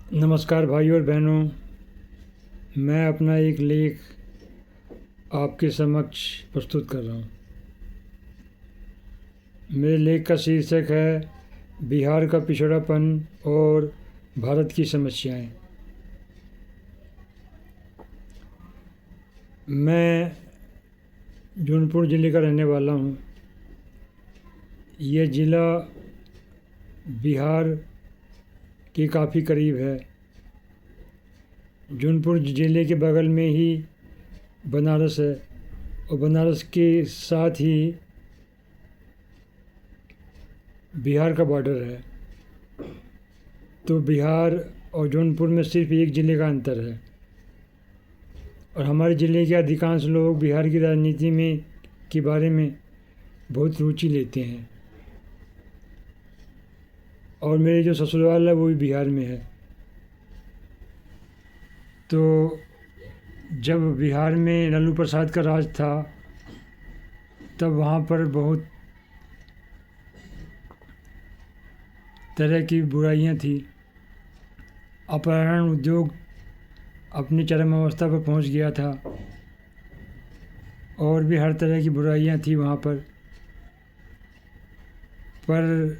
नमस्कार भाइयों और बहनों, मैं अपना एक लेख आपके समक्ष प्रस्तुत कर रहा हूँ। मेरे लेख का शीर्षक है बिहार का पिछड़ापन और भारत की समस्याएं। मैं जौनपुर ज़िले का रहने वाला हूँ। यह ज़िला बिहार के काफ़ी करीब है। जौनपुर ज़िले के बगल में ही बनारस है और बनारस के साथ ही बिहार का बॉर्डर है। तो बिहार और जौनपुर में सिर्फ एक ज़िले का अंतर है और हमारे ज़िले के अधिकांश लोग बिहार की राजनीति में के बारे में बहुत रुचि लेते हैं और मेरे जो ससुराल है वो भी बिहार में है। तो जब बिहार में लालू प्रसाद का राज था तब वहाँ पर बहुत तरह की बुराइयाँ थी। अपहरण उद्योग अपनी चरम अवस्था पर पहुँच गया था और भी हर तरह की बुराइयाँ थी वहाँ पर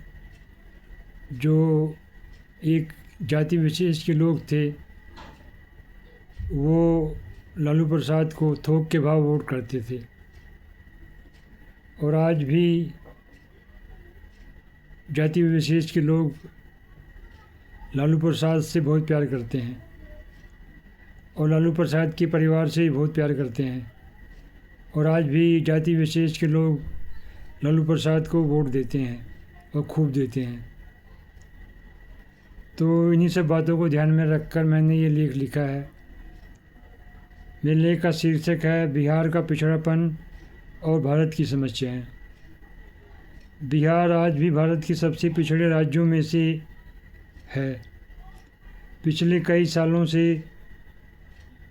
जो एक जाति विशेष के लोग थे वो लालू प्रसाद को थोक के भाव वोट करते थे और आज भी जाति विशेष के लोग लालू प्रसाद से बहुत प्यार करते हैं और लालू प्रसाद के परिवार से भी बहुत प्यार करते हैं और आज भी जाति विशेष के लोग लालू प्रसाद को वोट देते हैं और खूब देते हैं। तो इन्हीं सब बातों को ध्यान में रखकर मैंने ये लेख लिखा है। मेरे लेख का शीर्षक है बिहार का पिछड़ापन और भारत की समस्याएं। बिहार आज भी भारत के सबसे पिछड़े राज्यों में से है। पिछले कई सालों से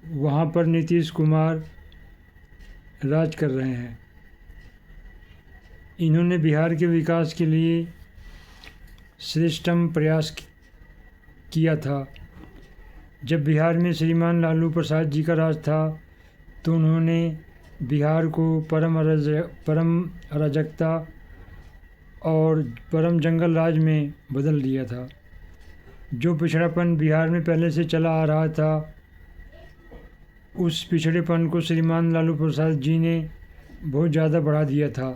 वहाँ पर नीतीश कुमार राज कर रहे हैं। इन्होंने बिहार के विकास के लिए श्रेष्ठतम प्रयास किया था। जब बिहार में श्रीमान लालू प्रसाद जी का राज था तो उन्होंने बिहार को परम अराजकता और परम जंगल राज में बदल दिया था। जो पिछड़ापन बिहार में पहले से चला आ रहा था उस पिछड़ेपन को श्रीमान लालू प्रसाद जी ने बहुत ज़्यादा बढ़ा दिया था।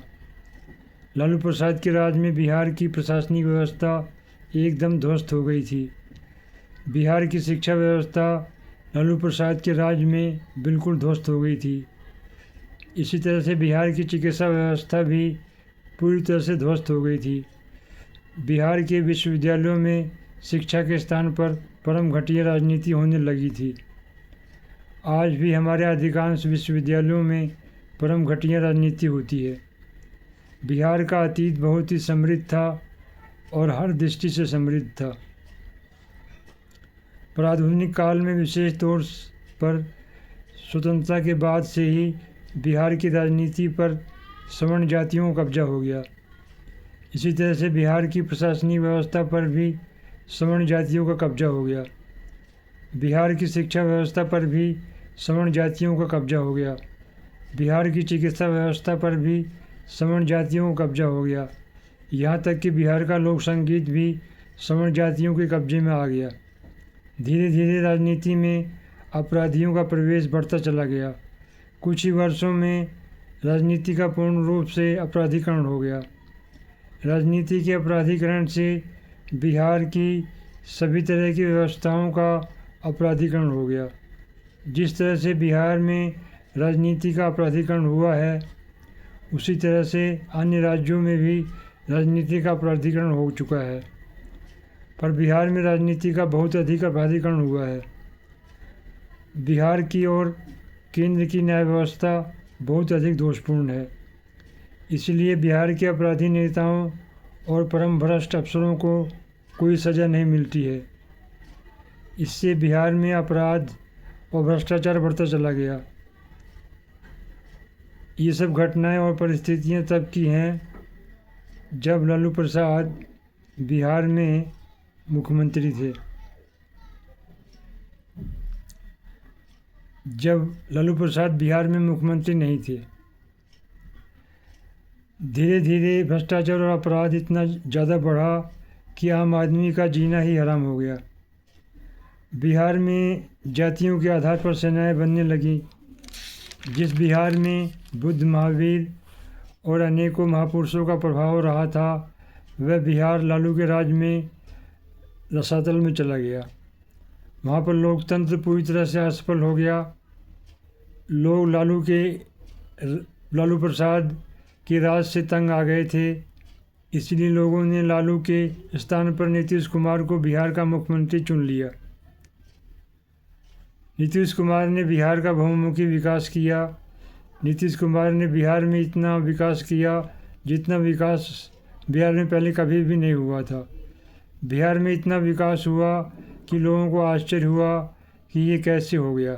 लालू प्रसाद के राज में बिहार की प्रशासनिक व्यवस्था एकदम ध्वस्त हो गई थी। बिहार की शिक्षा व्यवस्था लालू प्रसाद के राज में बिल्कुल ध्वस्त हो गई थी। इसी तरह से बिहार की चिकित्सा व्यवस्था भी पूरी तरह से ध्वस्त हो गई थी। बिहार के विश्वविद्यालयों में शिक्षा के स्थान पर परम घटिया राजनीति होने लगी थी। आज भी हमारे अधिकांश विश्वविद्यालयों में परम घटिया राजनीति होती है। बिहार का अतीत बहुत ही समृद्ध था और हर दृष्टि से समृद्ध था। पर आधुनिक काल में विशेष तौर पर स्वतंत्रता के बाद से ही बिहार की राजनीति पर सवर्ण जातियों का कब्जा हो गया। इसी तरह से बिहार की प्रशासनिक व्यवस्था पर भी सवर्ण जातियों का कब्जा हो गया। बिहार की शिक्षा व्यवस्था पर भी सवर्ण जातियों का कब्जा हो गया। बिहार की चिकित्सा व्यवस्था पर भी सवर्ण जातियों का कब्जा हो गया। यहाँ तक कि बिहार का लोक संगीत भी सवर्ण जातियों के कब्जे में आ गया। धीरे धीरे राजनीति में अपराधियों का प्रवेश बढ़ता चला गया। कुछ ही वर्षों में राजनीति का पूर्ण रूप से अपराधीकरण हो गया। राजनीति के अपराधीकरण से बिहार की सभी तरह की व्यवस्थाओं का अपराधीकरण हो गया। जिस तरह से बिहार में राजनीति का अपराधीकरण हुआ है उसी तरह से अन्य राज्यों में भी राजनीति का अपराधीकरण हो चुका है। पर बिहार में राजनीति का बहुत अधिक अपराधीकरण हुआ है। बिहार की और केंद्र की न्याय व्यवस्था बहुत अधिक दोषपूर्ण है। इसलिए बिहार के अपराधी नेताओं और परम भ्रष्ट अफसरों को कोई सज़ा नहीं मिलती है। इससे बिहार में अपराध और भ्रष्टाचार बढ़ता चला गया। ये सब घटनाएं और परिस्थितियां तब की हैं जब लालू प्रसाद बिहार में मुख्यमंत्री थे। जब लालू प्रसाद बिहार में मुख्यमंत्री नहीं थे। धीरे धीरे भ्रष्टाचार और अपराध इतना ज़्यादा बढ़ा कि आम आदमी का जीना ही हराम हो गया। बिहार में जातियों के आधार पर सेनाएं बनने लगीं। जिस बिहार में बुद्ध, महावीर और अनेकों महापुरुषों का प्रभाव रहा था, वह बिहार लालू के राज में रसातल में चला गया। वहाँ पर लोकतंत्र पूरी तरह से असफल हो गया। लोग लालू प्रसाद के राज से तंग आ गए थे। इसलिए लोगों ने लालू के स्थान पर नीतीश कुमार को बिहार का मुख्यमंत्री चुन लिया। नीतीश कुमार ने बिहार का बहुमुखी विकास किया। नीतीश कुमार ने बिहार में इतना विकास किया जितना विकास बिहार में पहले कभी भी नहीं हुआ था। बिहार में इतना विकास हुआ कि लोगों को आश्चर्य हुआ कि ये कैसे हो गया,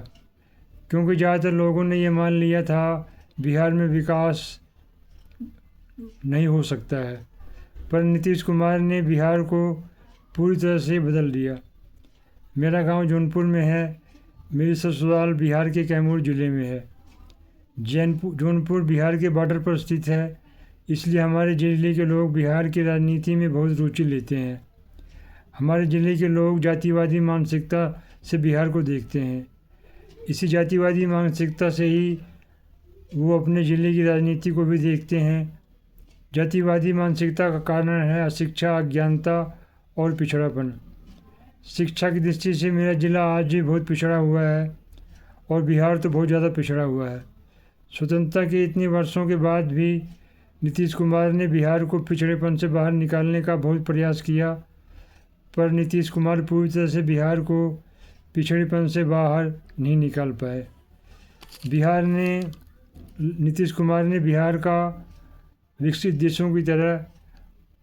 क्योंकि ज़्यादातर लोगों ने ये मान लिया था बिहार में विकास नहीं हो सकता है। पर नीतीश कुमार ने बिहार को पूरी तरह से बदल दिया। मेरा गांव जौनपुर में है। मेरी ससुराल बिहार के कैमूर ज़िले में है। जौनपुर बिहार के बॉर्डर पर स्थित है, इसलिए हमारे ज़िले के लोग बिहार की राजनीति में बहुत रुचि लेते हैं। हमारे ज़िले के लोग जातिवादी मानसिकता से बिहार को देखते हैं। इसी जातिवादी मानसिकता से ही वो अपने ज़िले की राजनीति को भी देखते हैं। जातिवादी मानसिकता का कारण है अशिक्षा, अज्ञानता और पिछड़ापन। शिक्षा की दृष्टि से मेरा ज़िला आज भी बहुत पिछड़ा हुआ है और बिहार तो बहुत ज़्यादा पिछड़ा हुआ है। स्वतंत्रता के इतने वर्षों के बाद भी नीतीश कुमार ने बिहार को पिछड़ेपन से बाहर निकालने का बहुत प्रयास किया, पर नीतीश कुमार पूरी तरह से बिहार को पिछड़ेपन से बाहर नहीं निकाल पाए। नीतीश कुमार ने बिहार का विकसित देशों की तरह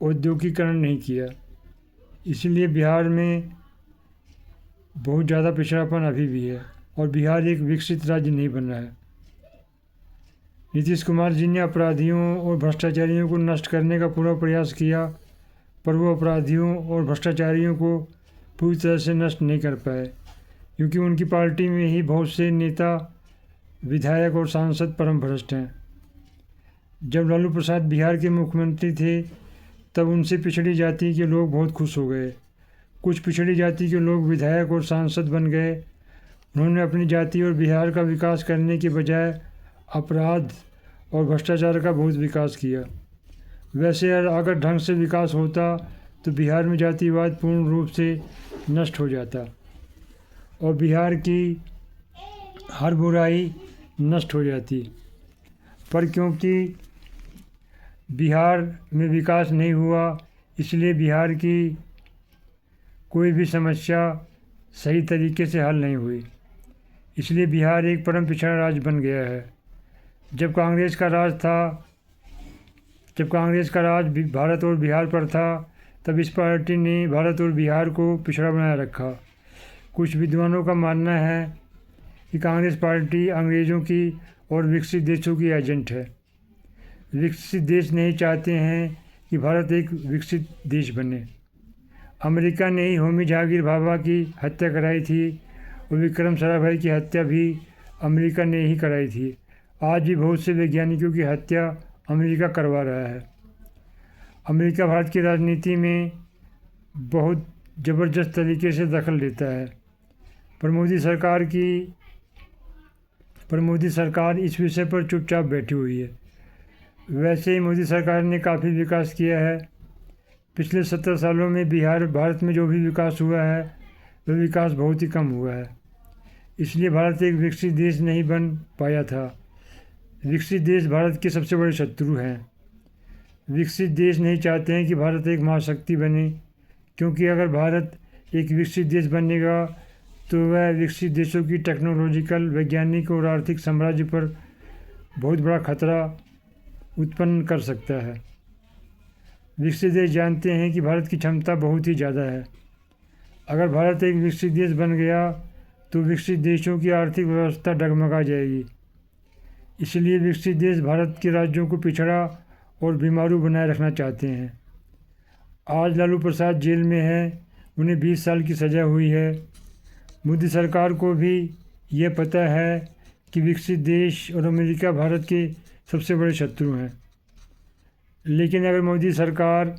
औद्योगिकीकरण नहीं किया, इसलिए बिहार में बहुत ज़्यादा पिछड़ापन अभी भी है और बिहार एक विकसित राज्य नहीं बन रहा है। नीतीश कुमार जी ने अपराधियों और भ्रष्टाचारियों को नष्ट करने का पूरा प्रयास किया, पर वो अपराधियों और भ्रष्टाचारियों को पूरी तरह से नष्ट नहीं कर पाए, क्योंकि उनकी पार्टी में ही बहुत से नेता, विधायक और सांसद परम भ्रष्ट हैं। जब लालू प्रसाद बिहार के मुख्यमंत्री थे, तब उनसे पिछड़ी जाति के लोग बहुत खुश हो गए। कुछ पिछड़ी जाति के लोग विधायक और सांसद बन गए। उन्होंने अपनी जाति और बिहार का विकास करने के बजाय अपराध और भ्रष्टाचार का बहुत विकास किया। वैसे अगर ढंग से विकास होता तो बिहार में जातिवाद पूर्ण रूप से नष्ट हो जाता और बिहार की हर बुराई नष्ट हो जाती। पर क्योंकि बिहार में विकास नहीं हुआ, इसलिए बिहार की कोई भी समस्या सही तरीके से हल नहीं हुई। इसलिए बिहार एक परम पिछड़ा राज्य बन गया है। जब कांग्रेस का राज भारत और बिहार पर था, तब इस पार्टी ने भारत और बिहार को पिछड़ा बनाए रखा। कुछ विद्वानों का मानना है कि कांग्रेस पार्टी अंग्रेज़ों की और विकसित देशों की एजेंट है। विकसित देश नहीं चाहते हैं कि भारत एक विकसित देश बने। अमेरिका ने ही होमी जहांगीर भाभा की हत्या कराई थी और विक्रम साराभाई की हत्या भी अमेरिका ने ही कराई थी। आज भी बहुत से वैज्ञानिकों की हत्या अमेरिका करवा रहा है। अमेरिका भारत की राजनीति में बहुत ज़बरदस्त तरीके से दखल लेता है, पर मोदी सरकार इस विषय पर चुपचाप बैठी हुई है। वैसे ही मोदी सरकार ने काफ़ी विकास किया है। पिछले 70 सालों में भारत में जो भी विकास हुआ है, वह विकास बहुत ही कम हुआ है। इसलिए भारत एक विकसित देश नहीं बन पाया था। विकसित देश भारत के सबसे बड़े शत्रु हैं। विकसित देश नहीं चाहते हैं कि भारत एक महाशक्ति बने, क्योंकि अगर भारत एक विकसित देश बनेगा तो वह विकसित देशों की टेक्नोलॉजिकल, वैज्ञानिक और आर्थिक साम्राज्य पर बहुत बड़ा खतरा उत्पन्न कर सकता है। विकसित देश जानते हैं कि भारत की क्षमता बहुत ही ज़्यादा है। अगर भारत एक विकसित देश बन गया तो विकसित देशों की आर्थिक व्यवस्था डगमगा जाएगी। इसलिए विकसित देश भारत के राज्यों को पिछड़ा और बीमारू बनाए रखना चाहते हैं। आज लालू प्रसाद जेल में है, उन्हें 20 साल की सज़ा हुई है। मोदी सरकार को भी यह पता है कि विकसित देश और अमेरिका भारत के सबसे बड़े शत्रु हैं। लेकिन अगर मोदी सरकार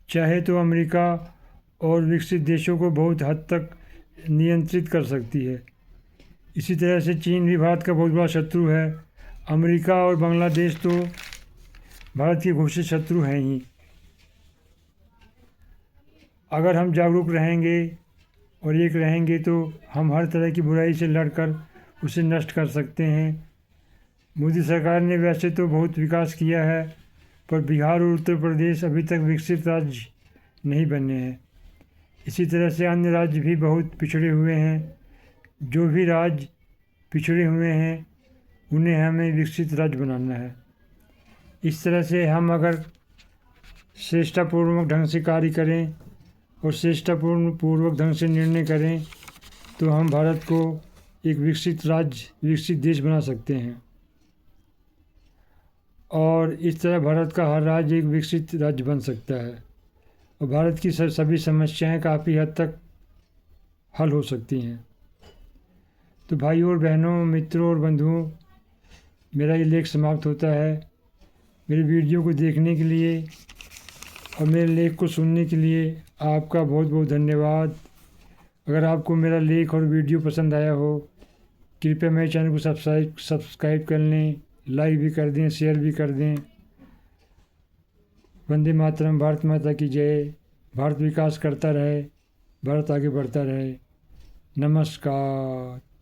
चाहे तो अमेरिका और विकसित देशों को बहुत हद तक नियंत्रित कर सकती है। इसी तरह से चीन भी भारत का बहुत बड़ा शत्रु है। अमेरिका और बांग्लादेश तो भारत के घोषित शत्रु हैं ही। अगर हम जागरूक रहेंगे और एक रहेंगे तो हम हर तरह की बुराई से लड़कर उसे नष्ट कर सकते हैं। मोदी सरकार ने वैसे तो बहुत विकास किया है, पर बिहार और उत्तर प्रदेश अभी तक विकसित राज्य नहीं बने हैं। इसी तरह से अन्य राज्य भी बहुत पिछड़े हुए हैं। जो भी राज्य पिछड़े हुए हैं उन्हें हमें विकसित राज्य बनाना है। इस तरह से हम अगर श्रेष्ठतापूर्वक ढंग से कार्य करें और श्रेष्ठतापूर्वक ढंग से निर्णय करें तो हम भारत को एक विकसित राज्य, विकसित देश बना सकते हैं। और इस तरह भारत का हर राज्य एक विकसित राज्य बन सकता है और भारत की सभी समस्याएं काफ़ी हद तक हल हो सकती हैं। तो भाइयों और बहनों, मित्रों और बंधुओं, मेरा ये लेख समाप्त होता है। मेरे वीडियो को देखने के लिए और मेरे लेख को सुनने के लिए आपका बहुत बहुत धन्यवाद। अगर आपको मेरा लेख और वीडियो पसंद आया हो, कृपया मेरे चैनल को सब्सक्राइब कर लें, लाइक भी कर दें, शेयर भी कर दें। वंदे मातरम। भारत माता की जय। भारत विकास करता रहे, भारत आगे बढ़ता रहे। नमस्कार।